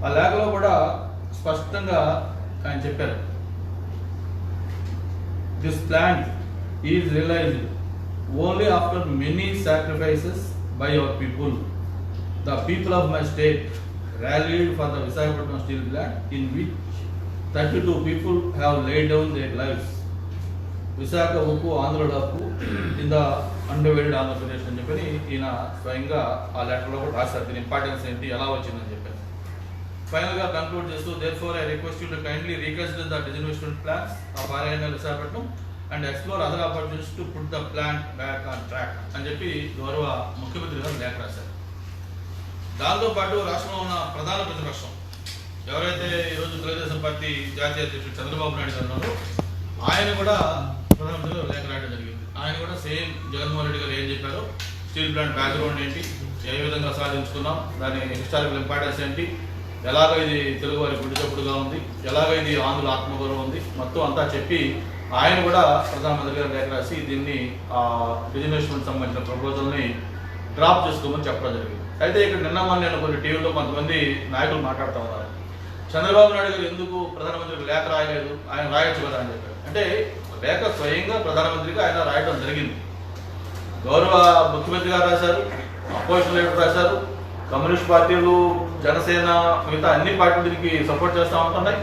ఆ లేఖలో కూడా స్పష్టంగా ఆయన చెప్పారు, this plan is realised only after many sacrifices by our people. The people of my state rallied for the Visakhapatnam steel plant in which 32 people have laid down their lives. Visakha ఉక్కు ఆంధ్రుల హక్కు in the అండర్వేల్డ్ Andhra Pradesh అని చెప్పని ఈయన స్వయంగా ఆ లెటర్లో కూడా రాశారు. దీని ఇంపార్టెన్స్ ఏంటి, ఎలా వచ్చిందని చెప్పారు. ఫైనల్గా కన్క్లూడ్ చేస్తూ, therefore I request you to kindly reconsider the disinvestment plans of RINL Visakhapatnam and explore other opportunities to put the plant back on track అని చెప్పి గౌరవ ముఖ్యమంత్రి గారు లేఖ రాశారు. దాంతోపాటు రాష్ట్రంలో ఉన్న ప్రధాన ప్రతిపక్షం ఎవరైతే ఈరోజు తెలుగుదేశం పార్టీ జాతీయ అధ్యక్షుడు చంద్రబాబు నాయుడు గారు ఉన్నారో ఆయన కూడా ప్రధానమంత్రి లేఖ రాయడం జరిగింది. ఆయన కూడా సేమ్ జగన్మోహన్ రెడ్డి గారు ఏం చెప్పారో, స్టీల్ ప్లాంట్ బ్యాక్గ్రౌండ్ ఏంటి, ఏ విధంగా సాధించుకున్నాం, దాని హిస్టారికల్ ఇంపార్టెన్స్ ఏంటి, ఎలాగ ఇది తెలుగు వారి గుడి చప్పుడుగా ఉంది, ఎలాగ ఇది ఆంధ్రుల ఆత్మగౌరవం ఉంది, మొత్తం అంతా చెప్పి ఆయన కూడా ప్రధానమంత్రి గారు లేఖ రాసి దీన్ని బిజినెస్మెంట్ సంబంధించిన ప్రపోజల్ని డ్రాప్ చేసుకోమని చెప్పడం జరిగింది. అయితే ఇక్కడ నిన్న నేను కొన్ని టీవీలో కొంతమంది నాయకులు మాట్లాడుతూ ఉన్నారు, చంద్రబాబు నాయుడు గారు ఎందుకు ప్రధానమంత్రికి లేఖ రాయలేదు, ఆయన రాయొచ్చు కదా అని చెప్పారు. అంటే లేఖ స్వయంగా ప్రధానమంత్రికి ఆయన రాయడం జరిగింది. గౌరవ ముఖ్యమంత్రి గారు రాశారు, అపోజిషన్ లీడర్ రాశారు, కమ్యూనిస్ట్ పార్టీలు, జనసేన, మిగతా అన్ని పార్టీలు దీనికి సపోర్ట్ చేస్తూ ఉంటున్నాయి.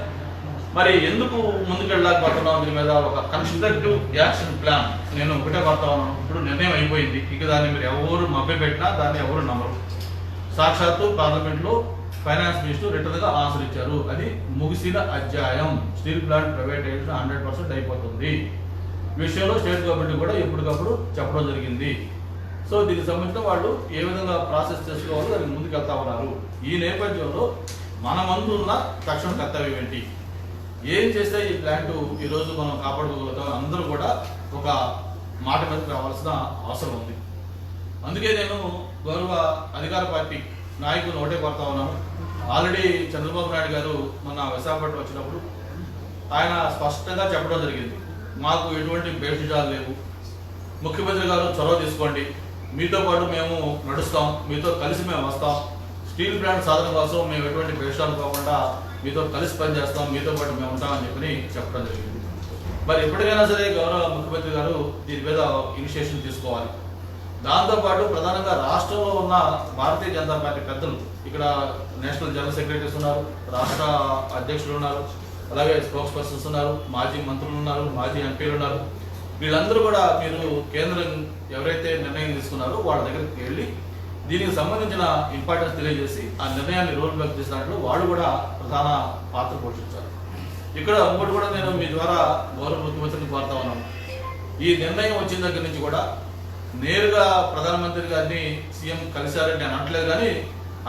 మరి ఎందుకు ముందుకెళ్ళలేకపోతున్నాం, దీని మీద ఒక కన్స్ట్రక్టివ్ యాక్షన్ ప్లాన్ నేను ఒకటే పడతా ఉన్నాను. ఇప్పుడు నిర్ణయం అయిపోయింది, ఇక దాన్ని మీరు ఎవరు మభ్యపెట్టినా దాన్ని ఎవరు నమ్మరు. సాక్షాత్తు పార్లమెంట్లో ఫైనాన్స్ మినిస్టర్ రిటర్న్గా ఆన్సర్ ఇచ్చారు, అది ముగిసిన అధ్యాయం, స్టీల్ ప్లాంట్ ప్రైవేటైజేషన్ 100% అయిపోతుంది. ఈ విషయంలో స్టేట్ గవర్నమెంట్ కూడా ఎప్పటికప్పుడు చెప్పడం జరిగింది. సో దీనికి సంబంధించిన వాళ్ళు ఏ విధంగా ప్రాసెస్ చేసుకోవాలో దానికి ముందుకు వెళ్తా ఉన్నారు. ఈ నేపథ్యంలో మన ముందు ఉన్న తక్షణ కర్తవ్యం ఏంటి, ఏం చేస్తే ఈ ప్లాంట్ ఈరోజు మనం కాపాడుకోగలుగుతాం, అందరూ కూడా ఒక మాట మీదకి రావాల్సిన అవసరం ఉంది. అందుకే నేను గౌరవ అధికార పార్టీ నాయకులు ఒకటే కోరుతా ఉన్నాను. ఆల్రెడీ చంద్రబాబు నాయుడు గారు మొన్న విశాఖపట్నం వచ్చినప్పుడు ఆయన స్పష్టంగా చెప్పడం జరిగింది, మాకు ఎటువంటి భేషజాలు లేవు, ముఖ్యమంత్రి గారు చొరవ తీసుకోండి, మీతో పాటు మేము నడుస్తాం, మీతో కలిసి మేము వస్తాం, స్టీల్ ప్లాంట్ సాధన కోసం మేము ఎటువంటి భేషాలు కాకుండా మీతో కలిసి పనిచేస్తాం, మీతో పాటు మేము ఉంటామని చెప్పడం జరిగింది. మరి ఎప్పటికైనా సరే గౌరవ ముఖ్యమంత్రి గారు దీని మీద ఇనిషియేషన్ తీసుకోవాలి. దాంతోపాటు ప్రధానంగా రాష్ట్రంలో ఉన్న భారతీయ జనతా పార్టీ పెద్దలు, ఇక్కడ నేషనల్ జనరల్ సెక్రటరీస్ ఉన్నారు, రాష్ట్ర అధ్యక్షులు ఉన్నారు, అలాగే స్పోక్స్ పర్సన్స్ ఉన్నారు, మాజీ మంత్రులు ఉన్నారు, మాజీ ఎంపీలు ఉన్నారు. వీళ్ళందరూ కూడా మీరు కేంద్రం ఎవరైతే నిర్ణయం తీసుకున్నారో వాళ్ళ దగ్గరికి వెళ్ళి దీనికి సంబంధించిన ఇంపార్టెన్స్ తెలియజేసి ఆ నిర్ణయాన్ని రోల్ బ్యాక్ చేసినట్లు వాళ్ళు కూడా ప్రధాన పాత్ర పోషించారు. ఇక్కడ ఇంకోటి కూడా నేను మీ ద్వారా గౌరవ ముఖ్యమంత్రిని కోరుతా ఉన్నాను, ఈ నిర్ణయం వచ్చిన దగ్గర నుంచి కూడా నేరుగా ప్రధానమంత్రి గారిని సీఎం కలిశారని నేను అనట్లేదు, కానీ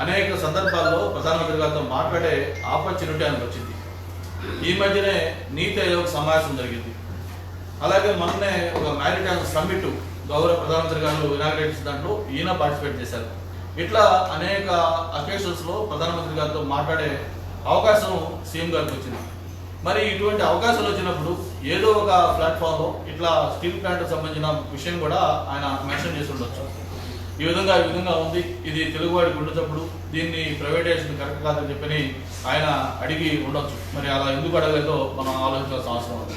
అనేక సందర్భాల్లో ప్రధానమంత్రి గారితో మాట్లాడే ఆపర్చునిటీ ఆయనకు వచ్చింది. ఈ మధ్యనే నీతి ఆయోగ్ సమావేశం జరిగింది, అలాగే మొన్నే ఒక మ్యారిటైమ్ సమ్మిట్ గౌరవ ప్రధానమంత్రి గారు ఇనాగ్రేట్ దాంట్లో ఈయన పార్టిసిపేట్ చేశారు. ఇట్లా అనేక అకేషన్స్లో ప్రధానమంత్రి గారితో మాట్లాడే అవకాశం సీఎం గారికి వచ్చింది. మరి ఇటువంటి అవకాశాలు వచ్చినప్పుడు ఏదో ఒక ప్లాట్ఫామ్లో ఇట్లా స్టీల్ ప్లాంట్కి సంబంధించిన విషయం కూడా ఆయన మెన్షన్ చేసి ఉండొచ్చు. ఈ విధంగా ఉంది, ఇది తెలుగువాడి గుండె చప్పుడు, దీన్ని ప్రైవేటైజేషన్ కరెక్ట్ కాదని చెప్పని ఆయన అడిగి ఉండొచ్చు. మరి అలా ఎందుకు అడగలేదో మనం ఆలోచించాల్సిన అవసరం ఉంది.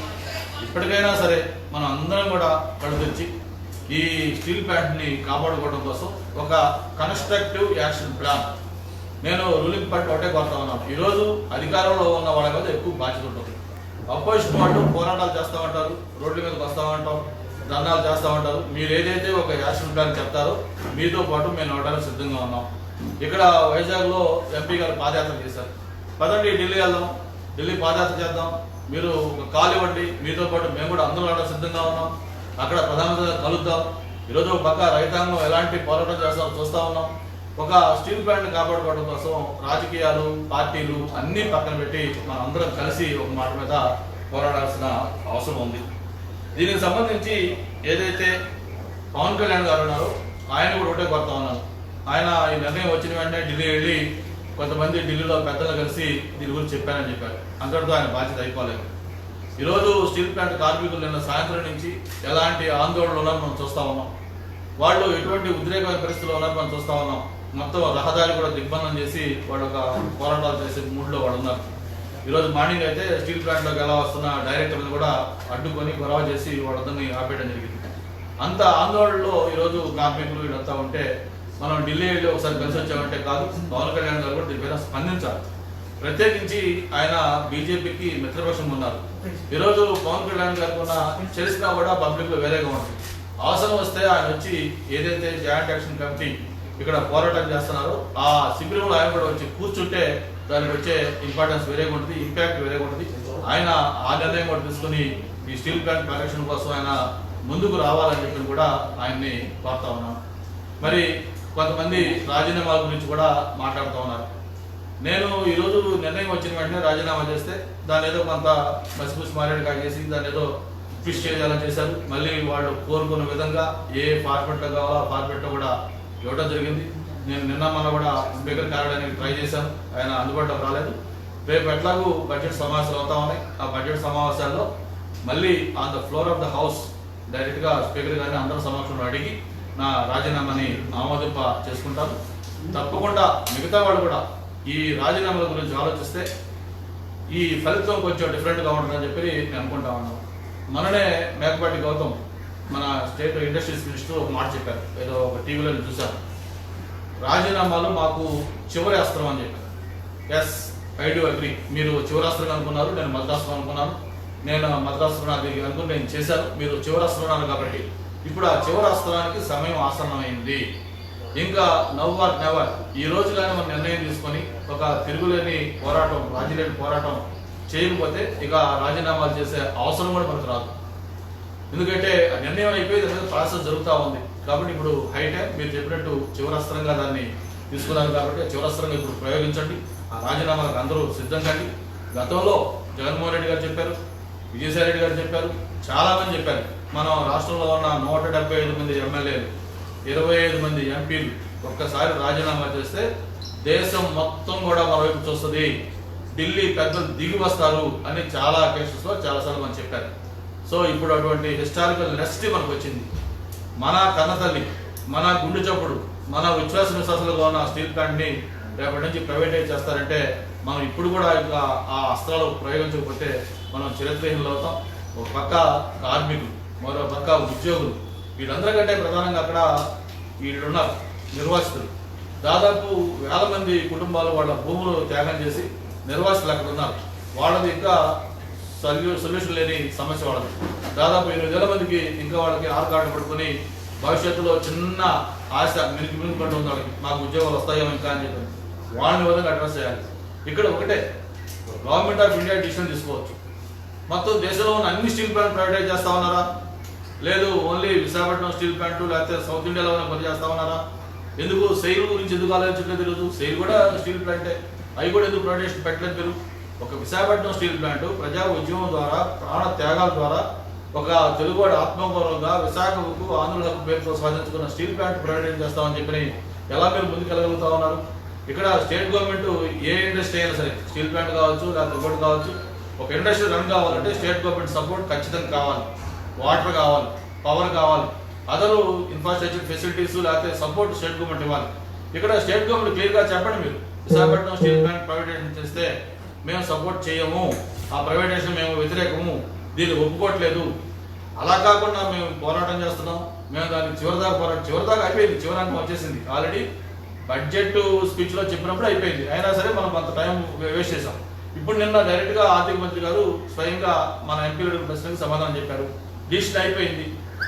ఇప్పటికైనా సరే మనం అందరం కూడా కళ్ళు తెచ్చి ఈ స్టీల్ ప్లాంట్ని కాపాడుకోవడం కోసం ఒక కన్స్ట్రక్టివ్ యాక్షన్ ప్లాన్, నేను రూలింగ్ పార్టీ ఒకటే కోరుతా ఉన్నాను, ఈరోజు అధికారంలో ఉన్న వాళ్ళ మీద ఎక్కువ బాధ్యత ఉంటుంది. అపోజిషన్ వాళ్ళు పోరాటాలు చేస్తామంటారు, రోడ్ల మీదకి వస్తామంటారు, ధర్నాలు చేస్తామంటారు. మీరు ఏదైతే ఒక యాక్షన్ ప్లాన్ చెప్తారో మీతో పాటు మేము నడవడానికి సిద్ధంగా ఉన్నాం. ఇక్కడ వైజాగ్లో ఎంపీ గారు పాదయాత్ర చేశారు, పదండి ఢిల్లీ వెళ్దాం, ఢిల్లీ పాదయాత్ర చేద్దాం, మీరు ఒక కాల్ ఇవ్వండి, మీతో పాటు మేము కూడా అందరూ నడవడానికి సిద్ధంగా ఉన్నాం, అక్కడ ప్రధానమంత్రి కలుద్దాం. ఈరోజు ఒక పక్క రైతాంగం ఎలాంటి పోరాటం చేస్తామో చూస్తూ ఉన్నాం. ఒక స్టీల్ ప్లాంట్ కాపాడుకోవడం కోసం రాజకీయాలు, పార్టీలు అన్నీ పక్కన పెట్టి మనం అందరం కలిసి ఒక మాట మీద పోరాడాల్సిన అవసరం ఉంది. దీనికి సంబంధించి ఏదైతే పవన్ కళ్యాణ్ గారు ఉన్నారో ఆయన కూడా ఒకటే కోరుతా ఉన్నాను, ఆయన ఈ నిర్ణయం వచ్చిన వెంటనే ఢిల్లీ వెళ్ళి కొంతమంది ఢిల్లీలో పెద్దలు కలిసి దీని గురించి చెప్పారని చెప్పారు. అంతటితో ఆయన బాధ్యత అయిపోలేదు. ఈరోజు స్టీల్ ప్లాంట్ కార్మికులు నిన్న సాయంత్రం నుంచి ఎలాంటి ఆందోళనలు ఉన్నారో మనం చూస్తూ ఉన్నాం, వాళ్ళు ఎటువంటి ఉద్రేకమైన పరిస్థితుల్లో ఉన్నారో మనం చూస్తూ ఉన్నాం. మొత్తం రహదారి కూడా దిగ్బంధం చేసి వాడు ఒక పోరాటాలు చేసే మూడ్లో వాడు ఉన్నారు. ఈరోజు మార్నింగ్ అయితే స్టీల్ ప్లాంట్లోకి ఎలా వస్తున్న డైరెక్టర్ని కూడా అడ్డుకొని గొడవ చేసి వాళ్ళందరినీ ఆపేయడం జరిగింది. అంత ఆందోళనలో ఈరోజు కార్మికులు వీళ్ళంతా ఉంటే మనం ఢిల్లీ వెళ్ళి ఒకసారి కలిసి వచ్చామంటే కాదు, పవన్ కళ్యాణ్ గారు కూడా దీని మీద స్పందించాలి. ప్రత్యేకించి ఆయన బీజేపీకి మిత్రపక్షం ఉన్నారు. ఈరోజు పవన్ కళ్యాణ్ గారికి ఉన్న చేసినా కూడా పబ్లిక్లో వేరేగా ఉంటుంది. అవసరం వస్తే ఆయన వచ్చి ఏదైతే జాయింట్ యాక్షన్ కమిటీ ఇక్కడ పోరాటం చేస్తున్నారో ఆ శిబిరంలో ఆయన కూడా వచ్చి కూర్చుంటే దానికి వచ్చే ఇంపార్టెన్స్ వేరేగా ఉంటుంది, ఇంపాక్ట్ వేరేగా ఉంటుంది. ఆయన ఆ నిర్ణయం కూడా తీసుకుని ఈ స్టీల్ ప్లాంట్ పరిరక్షణ కోసం ఆయన ముందుకు రావాలని చెప్పి కూడా ఆయన్ని కోరుతా ఉన్నాం. మరి కొంతమంది రాజీనామాల గురించి కూడా మాట్లాడుతూ ఉన్నారు. నేను ఈరోజు నిర్ణయం వచ్చిన వెంటనే రాజీనామా చేస్తే దాని ఏదో కొంత మసిపూసి మారేడుగా చేసి దాన్ని ఏదో ట్విస్ట్ చేయాలని చేశారు. మళ్ళీ వాళ్ళు కోరుకున్న విధంగా ఏ ఫార్మెట్లో కావాలో ఆ ఫార్మెట్లో కూడా ఇవ్వడం జరిగింది. నేను నిన్న మొన్న కూడా స్పీకర్ కార్యాలయానికి ట్రై చేశాను, ఆయన అందుబాటులోకి రాలేదు. రేపు ఎట్లాగూ బడ్జెట్ సమావేశాలు అవుతా ఉన్నాయి. ఆ బడ్జెట్ సమావేశాల్లో మళ్ళీ on the floor of the house డైరెక్ట్గా స్పీకర్ గారిని అందరి సమక్షంలో అడిగి నా రాజీనామాని ఆమోదింప చేసుకుంటాను. తప్పకుండా మిగతా వాళ్ళు కూడా ఈ రాజీనామాల గురించి ఆలోచిస్తే ఈ ఫలితం కొంచెం డిఫరెంట్గా ఉంటుందని చెప్పి నేను అనుకుంటా ఉన్నాను. మననే మేకపాటి గౌతమ్ మన స్టేట్ ఇండస్ట్రీస్ మినిస్టర్ ఒక మాట చెప్పారు, ఏదో ఒక టీవీలో చూశాను. రాజీనామాలు మాకు చివరి అస్త్రం అని చెప్పారు. Yes, I do agree. మీరు చివరి అస్త్రం అనుకున్నారు, నేను మద్రాస్త్రం అనుకున్నాను. నేను మద్రాస్త్రం అది అనుకుని నేను చేశాను, మీరు చివరి అస్త్రం అన్నారు. కాబట్టి ఇప్పుడు ఆ చివరి అస్త్రానికి సమయం ఆసన్నమైంది. ఇంకా నవ్ ఆర్ నెవర్. ఈ రోజు కానీ మనం నిర్ణయం తీసుకొని ఒక తిరుగులేని పోరాటం, రాజీలేని పోరాటం చేయకపోతే ఇక రాజీనామాలు చేసే అవసరం కూడా మనకు రాదు. ఎందుకంటే నిర్ణయం అయిపోయి దాని మీద ప్రాసెస్ జరుగుతూ ఉంది. కాబట్టి ఇప్పుడు హై టైం మీరు చెప్పినట్టు చివరస్త్రంగా దాన్ని తీసుకున్నారు. కాబట్టి చివరస్త్రంగా ఇప్పుడు ప్రయోగించండి. ఆ రాజీనామాలకు అందరూ సిద్ధం కండి. గతంలో జగన్మోహన్ రెడ్డి గారు చెప్పారు, విజయసాయి రెడ్డి గారు చెప్పారు, చాలామంది చెప్పారు. మనం రాష్ట్రంలో ఉన్న 175 మంది ఎమ్మెల్యేలు, 25 మంది ఎంపీలు ఒక్కసారి రాజీనామా చేస్తే దేశం మొత్తం కూడా మన వైపు చూస్తుంది, ఢిల్లీ పెద్దలు దిగి వస్తారు అని చాలా కేసెస్లో చాలాసార్లు మనం చెప్పారు. సో ఇప్పుడు అటువంటి హిస్టారికల్ నెసిటీ మనకు వచ్చింది. మన కన్నతల్లి, మన గుండె చప్పుడు, మన విశ్వాసాలుగా ఉన్న స్టీల్ ప్లాంట్ని రేపటి నుంచి ప్రైవేటైజ్ చేస్తారంటే మనం ఇప్పుడు కూడా ఇంకా ఆ అస్త్రాలు ప్రయోగించకపోతే మనం చరిత్రహీనులు అవుతాం. ఒక పక్క కార్మికులు, మరో పక్క ఉద్యోగులు, వీళ్ళందరికంటే ప్రధానంగా అక్కడ వీళ్ళున్నారు నిర్వాసితులు. దాదాపు వేల మంది కుటుంబాలు వాళ్ళ భూములు త్యాగం చేసి నిర్వాసితులు అక్కడ ఉన్నారు. వాళ్ళది ఇంకా సొల్యూషన్ లేని సమస్య వాళ్ళది. దాదాపు 8,000 మందికి ఇంకా వాళ్ళకి ఆర్ కార్డు పట్టుకుని భవిష్యత్తులో చిన్న ఆశ మినిమిపంటూ ఉంది వాళ్ళకి, మాకు ఉద్యోగాలు వస్తాయో ఇంకా అని చెప్పి వాళ్ళని విధంగా అడ్రస్ చేయాలి. ఇక్కడ ఒకటే గవర్నమెంట్ ఆఫ్ ఇండియా డిసిషన్ తీసుకోవచ్చు. మొత్తం దేశంలో ఉన్న అన్ని స్టీల్ ప్లాంట్ ప్రైవేటైజ్ చేస్తా ఉన్నారా? లేదు ఓన్లీ విశాఖపట్నం స్టీల్ ప్లాంట్ లేకపోతే సౌత్ ఇండియాలో పని చేస్తా ఉన్నారా? ఎందుకు సెయిల్ గురించి ఎందుకు ఆలోచించలేదు తెలియదు. సెయిల్ కూడా స్టీల్ ప్లాంటే, అవి కూడా ఎందుకు ప్రైవేటైజేషన్ పెట్టలేదు మీరు? ఒక విశాఖపట్నం స్టీల్ ప్లాంట్ ప్రజా ఉద్యమం ద్వారా, ప్రాణ త్యాగాల ద్వారా, ఒక తెలుగువాడి ఆత్మగౌరవంగా విశాఖకు ఆంధ్రుల హక్కు పేరుతో సాధించుకున్న స్టీల్ ప్లాంట్ ప్రైవేటైజ్ చేస్తామని చెప్పి ఎలా మీరు ముందుకు వెళ్ళగలుగుతా ఉన్నారు? ఇక్కడ స్టేట్ గవర్నమెంట్ ఏ ఇండస్ట్రీ అయినా సరే, స్టీల్ ప్లాంట్ కావచ్చు లేకపోతే ఇంకోటి కావచ్చు, ఒక ఇండస్ట్రీ రన్ కావాలంటే స్టేట్ గవర్నమెంట్ సపోర్ట్ ఖచ్చితంగా కావాలి. వాటర్ కావాలి, పవర్ కావాలి, అదరు ఇన్ఫ్రాస్ట్రక్చర్ ఫెసిలిటీస్ లేకపోతే సపోర్ట్ స్టేట్ గవర్నమెంట్ ఇవ్వాలి. ఇక్కడ స్టేట్ గవర్నమెంట్ క్లియర్గా చెప్పండి, మీరు విశాఖపట్నం స్టీల్ ప్లాంట్ ప్రైవేటైజేషన్ చేస్తే మేము సపోర్ట్ చేయము, ఆ ప్రైవేటైజేషన్ మేము వ్యతిరేకము, దీన్ని ఒప్పుకోవట్లేదు. అలా కాకుండా మేము పోరాటం చేస్తున్నాం, మేము దానికి చివరిదాకా అయిపోయింది, చివరాంకం వచ్చేసింది. ఆల్రెడీ బడ్జెట్ స్పీచ్లో చెప్పినప్పుడు అయిపోయింది. అయినా సరే మనం కొంత టైం వేస్ట్ చేసాం. ఇప్పుడు నిన్న డైరెక్ట్గా ఆర్థిక మంత్రి గారు స్వయంగా మన ఎంపీల ప్రశ్నకు సమాధానం చెప్పారు. డిసిషన్ అయిపోయింది.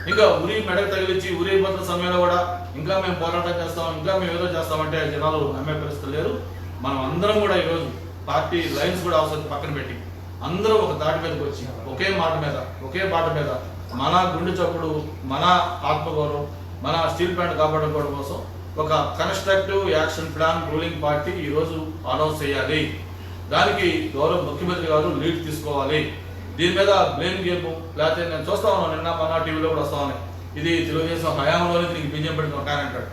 ఇంకా ఉరి మెడకు తగిలించి ఉరి అయిపోతున్న సమయంలో కూడా ఇంకా మేము పోరాటం చేస్తాం, ఇంకా మేము ఏదో చేస్తామంటే జనాలు నమ్మే పరిస్థితులు లేరు. మనం అందరం కూడా ఈరోజు పార్టీ లైన్స్ కూడా అవసరం పక్కన పెట్టి అందరూ ఒక దాటి మీదకి వచ్చి ఒకే మాట మీద, ఒకే బాట మీద మన గుండె చప్పుడు, మన ఆత్మగౌరవం, మన స్టీల్ ప్లాంట్ కాపాడుకోవడం కోసం ఒక constructive action plan ruling party ఈరోజు అనౌన్స్ చేయాలి. దానికి గౌరవ ముఖ్యమంత్రి గారు లీడ్ తీసుకోవాలి. దీని మీద బ్లేమ్ గేమ్ లేకపోతే నేను చూస్తా ఉన్నాను, నిన్న మన టీవీలో కూడా వస్తా ఉన్నాయి, ఇది తెలుగుదేశం హయాంలోనే దీనికి బిజెం పెడుతున్న ఒక ఆయన అంటాడు.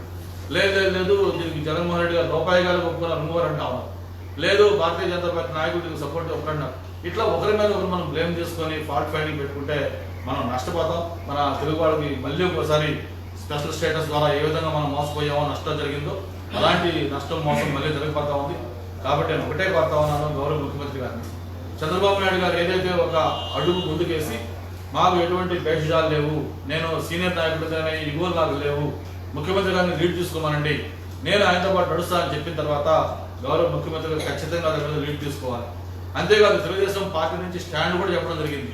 లేదు దీనికి జగన్మోహన్ రెడ్డి గారు రూపాయి గారు ఒప్పుకున్నారు, ఇంకోరు అంటా ఉన్నారు. లేదు భారతీయ జనతా పార్టీ నాయకులు దీనికి సపోర్ట్ ఒప్పుకున్నారు. ఇట్లా ఒకరి మీద ఒకరు మనం బ్లేమ్ చేసుకొని ఫాల్ట్ ఫైండింగ్ పెట్టుకుంటే మనం నష్టపోతాం. మన తెలుగు వాళ్ళకి మళ్ళీ ఒకసారి స్పెషల్ స్టేటస్ ద్వారా ఏ విధంగా మనం మోసపోయామో, నష్టం జరిగిందో అలాంటి నష్టం మోసం మళ్ళీ జరిగిపోతా ఉంది. కాబట్టి నేను ఒకటే కోరుతా ఉన్నాను గౌరవ ముఖ్యమంత్రి గారిని, చంద్రబాబు నాయుడు గారు ఏదైతే ఒక అడుగు ముందుకేసి మాకు ఎటువంటి భేషజాలు లేవు, నేను సీనియర్ నాయకుడితోనే ఇగోలు నాకు లేవు, ముఖ్యమంత్రి గారిని లీడ్ తీసుకోమనండి, నేను ఆయనతో పాటు నడుస్తా అని చెప్పిన తర్వాత గౌరవ ముఖ్యమంత్రి గారు ఖచ్చితంగా దాని మీద లీడ్ తీసుకోవాలి. అంతేకాదు తెలుగుదేశం పార్టీ నుంచి స్టాండ్ కూడా చెప్పడం జరిగింది.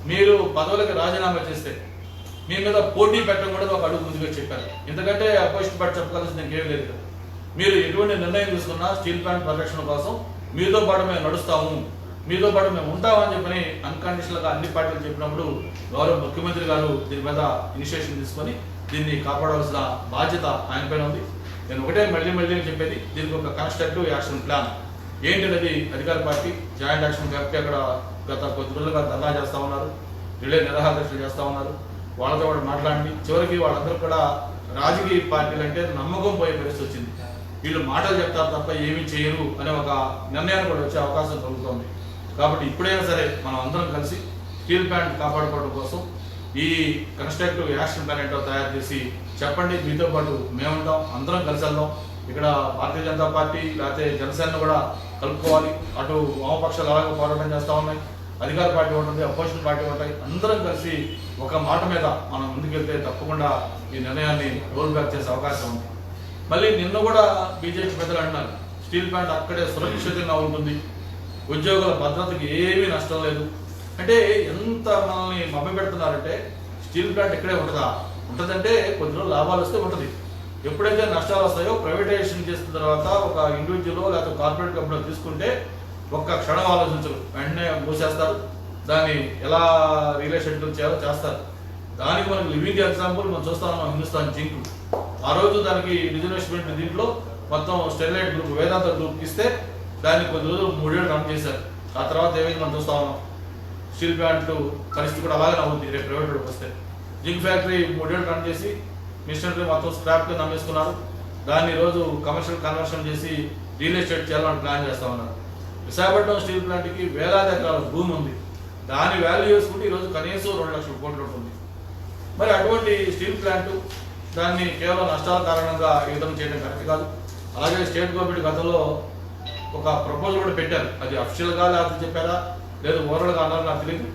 మీరు పదవులకు రాజీనామా చేస్తే మీ మీద పోటీ పెట్టడం కూడా ఒక అడుగు ముందుగా చెప్పారు. ఎందుకంటే అపోజిషన్ పార్టీ చెప్పగలసింది ఇంకేం లేదు కదా. మీరు ఎటువంటి నిర్ణయం తీసుకున్నా స్టీల్ ప్లాంట్ పరిరక్షణ కోసం మీతో పాటు మేము నడుస్తాము, మీతో పాటు మేము ఉంటామని చెప్పని అన్కండిషనల్గా అన్ని పార్టీలు చెప్పినప్పుడు గౌరవ ముఖ్యమంత్రి గారు దీని మీద ఇనిషియేషన్ తీసుకొని దీన్ని కాపాడవలసిన బాధ్యత ఆయన పైన ఉంది. నేను ఒకటే మళ్ళీ చెప్పేది, దీనికి ఒక కన్స్ట్రక్టివ్ యాక్షన్ ప్లాన్ ఏంటనేది అధికార పార్టీ జాయింట్ యాక్షన్ కమిటీ అక్కడ గత కొద్ది రోజులుగా ధర్నా చేస్తూ ఉన్నారు, రిలే నిరాహారదీక్షలు చేస్తూ ఉన్నారు. వాళ్ళతో కూడా మాట్లాడండి. చివరికి వాళ్ళందరూ కూడా రాజకీయ పార్టీలు అంటే నమ్మకం పోయే పరిస్థితి వచ్చింది. వీళ్ళు మాటలు చెప్తారు తప్ప ఏమీ చేయరు అనే ఒక నిర్ణయాన్ని కూడా వచ్చే అవకాశం కలుగుతోంది. కాబట్టి ఇప్పుడైనా సరే మనం అందరం కలిసి స్టీల్ ప్లాంట్ కాపాడుకోవడం కోసం ఈ కన్స్ట్రక్టివ్ యాక్షన్ ప్లాన్ ఏంటో తయారు చేసి చెప్పండి. మీతో పాటు మేముంటాం, అందరం కలిసి వెళ్దాం. ఇక్కడ భారతీయ జనతా పార్టీ లేకపోతే జనసేన కూడా కలుపుకోవాలి. అటు వామపక్షాలు అలాగే పోరాటం చేస్తూ ఉన్నాయి, అధికార పార్టీ ఉంటుంది, అపోజిషన్ పార్టీ ఉంటాయి. అందరం కలిసి ఒక మాట మీద మనం ముందుకెళ్తే తప్పకుండా ఈ నిర్ణయాన్ని రోల్ బ్యాక్ చేసే అవకాశం ఉంది. మళ్ళీ నిన్న కూడా బీజేపీ పెద్దలు అంటున్నారు స్టీల్ ప్లాంట్ అక్కడే సురక్షితంగా ఉంటుంది, ఉద్యోగుల భద్రతకి ఏమీ నష్టం లేదు అంటే ఎంత మనల్ని మభ్యపెడుతున్నారంటే స్టీల్ ప్లాంట్ ఇక్కడే ఉంటుందంటే కొద్ది రోజులు లాభాలు వస్తే ఉంటుంది. ఎప్పుడైతే నష్టాలు వస్తాయో ప్రైవేటైజేషన్ చేసిన తర్వాత ఒక ఇండివిజువల్ లేకపోతే కార్పొరేట్ కంపెనీ తీసుకుంటే ఒక్క క్షణం ఆలోచించరు, వెంటనే మూసేస్తారు, దాన్ని ఎలా రియల్ షెడ్యూల్ చేయాలో చేస్తారు. దానికి మనకి లివింగ్ ఎగ్జాంపుల్ మనం చూస్తా ఉన్నాం హిందుస్థాన్ జింక్. ఆ రోజు దానికి ఇన్వెస్ట్మెంట్ దీంట్లో మొత్తం స్టెరిలైట్ గ్రూప్ వేదాంత గ్రూప్ ఇస్తే దాన్ని కొద్ది రోజులు 3 ఏళ్ళు రన్ చేశారు. ఆ తర్వాత ఏమైంది మనం చూస్తా ఉన్నాం, స్టీల్ ప్లాంట్ పరిస్థితి కూడా అలాగే అవుతుంది. రేపు ప్రైవేట్ వస్తే జింక్ ఫ్యాక్టరీ 3 ఏళ్ళు రన్ చేసి మిషనరీ మొత్తం స్క్రాప్ కింద అమ్మేసుకున్నారు. దాన్ని ఈరోజు కమర్షియల్ కన్వర్షన్ చేసి రియల్ ఎస్టేట్ చేయాలని ప్లాన్ చేస్తా ఉన్నారు. విశాఖపట్నం స్టీల్ ప్లాంట్కి వేలాది ఎకరాల భూమి ఉంది, దాని వాల్యూ చేసుకుంటే ఈరోజు కనీసం 2 లక్షల కోట్లు ఉంటుంది. మరి అటువంటి స్టీల్ ప్లాంట్ దాన్ని కేవలం నష్టాల కారణంగా ఈ విధంగా చేయడం కరెక్ట్ కాదు. అలాగే స్టేట్ గవర్నమెంట్ గతంలో ఒక ప్రపోజల్ కూడా పెట్టారు, అది అఫిషియల్గా లేకపోతే చెప్పారా లేదు ఓవరాల్గా అన్నారు నాకు తెలియదు.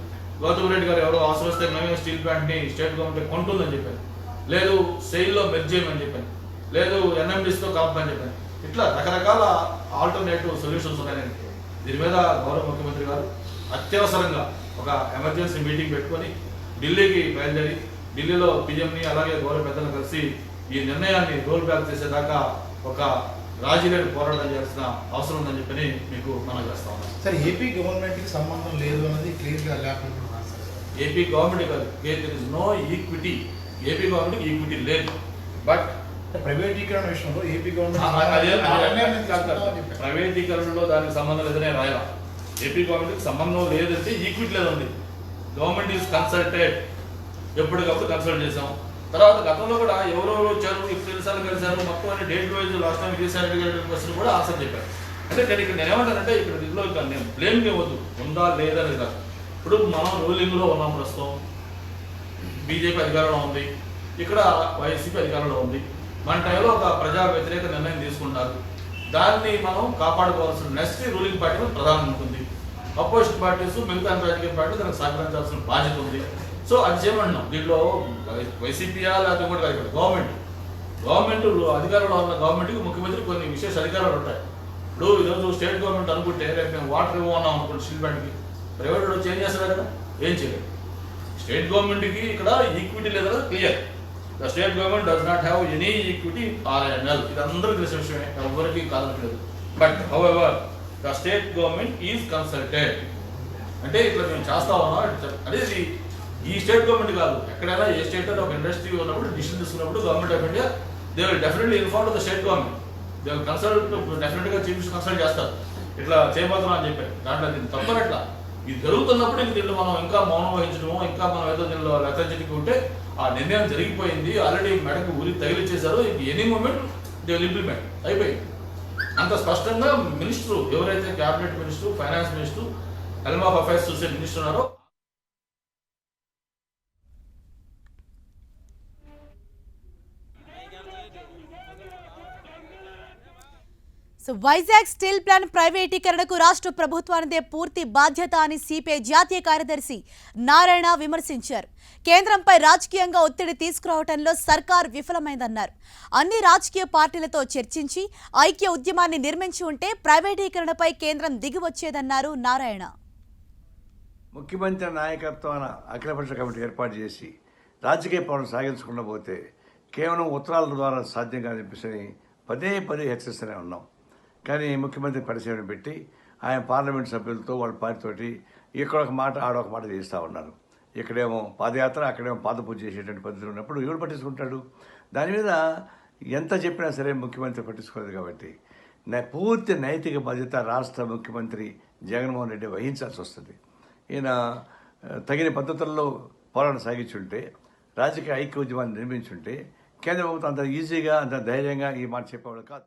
గౌతమ్ రెడ్డి గారు ఎవరో అవసరం వస్తే మేమే స్టీల్ ప్లాంట్ని స్టేట్ గవర్నమెంట్ కొంటుందని చెప్పారు, లేదు సెయిల్లో మెర్జ్ చేయమని చెప్పాను, లేదు ఎన్ఎండిస్తో కలపని చెప్పాను. ఇట్లా రకరకాల ఆల్టర్నేటివ్ సొల్యూషన్స్ ఉన్నాయని దీని మీద గౌరవ ముఖ్యమంత్రి గారు అత్యవసరంగా ఒక ఎమర్జెన్సీ మీటింగ్ పెట్టుకొని ఢిల్లీకి బయలుదేరి ఢిల్లీలో పిఎంని అలాగే గౌరవ పెద్దలను కలిసి ఈ నిర్ణయాన్ని రోల్ బ్యాక్ చేసేదాకా ఒక రాజీ లేని పోరాటం చేయాల్సిన అవసరం ఉందని చెప్పని మీకు మనం చేస్తా ఉన్నాం. సార్ ఏపీ గవర్నమెంట్కి సంబంధం లేదు అన్నది క్లియర్గా లేకుండా ఏపీ గవర్నమెంట్ కాదు, there is no equity. AP government equity లేదు. బట్ ప్రైవేటీకరణ విషయంలో ఏపీ ప్రైవేటీకరణలో దానికి సంబంధం లేదనే రాయాల. ఏపీ గవర్నమెంట్కి సంబంధం లేదంటే ఈక్విటీ లేదండి. గవర్నమెంట్ ఈజ్ కన్సల్టెడ్, ఎప్పటికప్పుడు కన్సల్ట్ చేసాం. తర్వాత గతంలో కూడా ఎవరెవరు వచ్చారు, ఇప్పుడు ఎన్నిసార్లు కలిశారు, మొత్తం అన్ని date wise last time recent question కూడా ఆన్సర్ చెప్పారు. అంటే నేను ఇక్కడ నేనేమంటానంటే ఇక్కడ దీంట్లో నేను బ్లేమ్ ఇవ్వద్దు, ఉందా లేదనేది కాదు. ఇప్పుడు మనం రూలింగ్లో ఉన్నాం, ప్రస్తుతం బీజేపీ అధికారంలో ఉంది, ఇక్కడ వైసీపీ అధికారంలో ఉంది. మన టైంలో ఒక ప్రజా వ్యతిరేక నిర్ణయం తీసుకుంటారు, దాన్ని మనం కాపాడుకోవాల్సిన నెక్స్ట్ రూలింగ్ పార్టీ ప్రధానం ఉంటుంది. అపోజిషన్ పార్టీస్ మిగతా రాజకీయ పార్టీలు దానికి సహకరించాల్సిన బాధ్యత ఉంది. సో అది చేయమంటున్నాం. దీంట్లో వైసీపీయా లేకపోతే కూడా కాదు, ఇక్కడ గవర్నమెంట్ అధికారంలో ఉన్న గవర్నమెంట్కి ముఖ్యమంత్రి కొన్ని విశేష అధికారాలు ఉంటాయి. ఇప్పుడు ఈరోజు స్టేట్ గవర్నమెంట్ అనుకుంటే రేపు మేము వాటర్ ఇవ్వన్నాం అనుకోండి స్టీల్ ప్లాంట్కి, ప్రైవేట్ వచ్చి ఏం చేస్తారు కదా, ఏం చేయలేదు. స్టేట్ గవర్నమెంట్కి ఇక్కడ ఈక్విటీ లేదు కదా, clear. The state government does not have any equity RNL, ఇది అందరికీ తెలిసిన విషయమే, ఎవరికి కాదనట్లేదు. But however the state government is consulted అంటే ఇట్లా మేము చేస్తా ఉన్నాం అనేది ఈ స్టేట్ గవర్నమెంట్ కాదు, ఎక్కడైనా ఏ స్టేట్ ఒక ఇండస్ట్రీ ఉన్నప్పుడు డిసిషన్ తీసుకున్నప్పుడు government of India they will definitely inform the state government, they will consult, డెఫినెట్గా చీఫ్ మినిస్టర్ కన్సల్ట్ చేస్తారు ఇట్లా చేయబోతున్నాం అని చెప్పారు. దాంట్లో దీన్ని తప్పనట్లా ఇది జరుగుతున్నప్పుడు ఇంక దీనిలో మనం ఇంకా మౌనం వహించడము, ఇంకా మనం ఏదో దీనిలో లెథర్జెటిక్ ఉంటే ఆ నిర్ణయం జరిగిపోయింది, ఆల్రెడీ మెడకు ఊరి తగిలిచ్చేశారు, any moment they will implement అయిపోయింది. అంత స్పష్టంగా మినిస్టర్ ఎవరైతే cabinet minister, finance minister, helm of affairs చూసే మినిస్టర్ ఉన్నారో సో వైజాగ్ స్టీల్ ప్లాంట్ ప్రైవేటీకరణకు రాష్ట్ర ప్రభుత్వానిదే పూర్తి బాధ్యత అని సిపిఐ జాతీయ కార్యదర్శి నారాయణ విమర్శించారు. కేంద్రంపై రాజకీయంగా ఒత్తిడి తీసుకురావడంలో సర్కార్ విఫలమైందన్నారు. అన్ని రాజకీయ పార్టీలతో చర్చించి ఐక్య ఉద్యమాన్ని నిర్మించి ఉంటే ప్రైవేటీకరణపై కేంద్రం దిగివచ్చేదన్నారు నారాయణ. ముఖ్యమంత్రి నాయకత్వాన అఖిలపక్ష కమిటీ ఏర్పాటు చేసి రాజకీయ పనులు సాగించకుండా పోతే కేవలం ఉత్తరాల ద్వారా సాధ్యం కాదని చెప్పేసి పదే హెచ్చరిస్తూనే ఉన్నాం. కానీ ముఖ్యమంత్రి పరిశీలన పెట్టి ఆయన పార్లమెంట్ సభ్యులతో వాళ్ళ పార్టీతోటి ఇక్కడ ఒక మాట ఆడొక మాట చేస్తూ ఉన్నారు. ఇక్కడేమో పాదయాత్ర, అక్కడేమో పాదపూజ చేసేటువంటి పద్ధతులు ఉన్నప్పుడు ఎవరు పట్టించుకుంటాడు? దాని మీద ఎంత చెప్పినా సరే ముఖ్యమంత్రి పట్టించుకోలేదు. కాబట్టి పూర్తి నైతిక బాధ్యత రాష్ట్ర ముఖ్యమంత్రి జగన్మోహన్ రెడ్డి వహించాల్సి వస్తుంది. ఈయన తగిన పద్ధతుల్లో పోరాటం సాగించుంటే, రాజకీయ ఐక్య ఉద్యమాన్ని నిర్మించుంటే కేంద్ర ప్రభుత్వం అంత ఈజీగా అంత ధైర్యంగా ఈ మాట చెప్పేవాళ్ళు కాదు.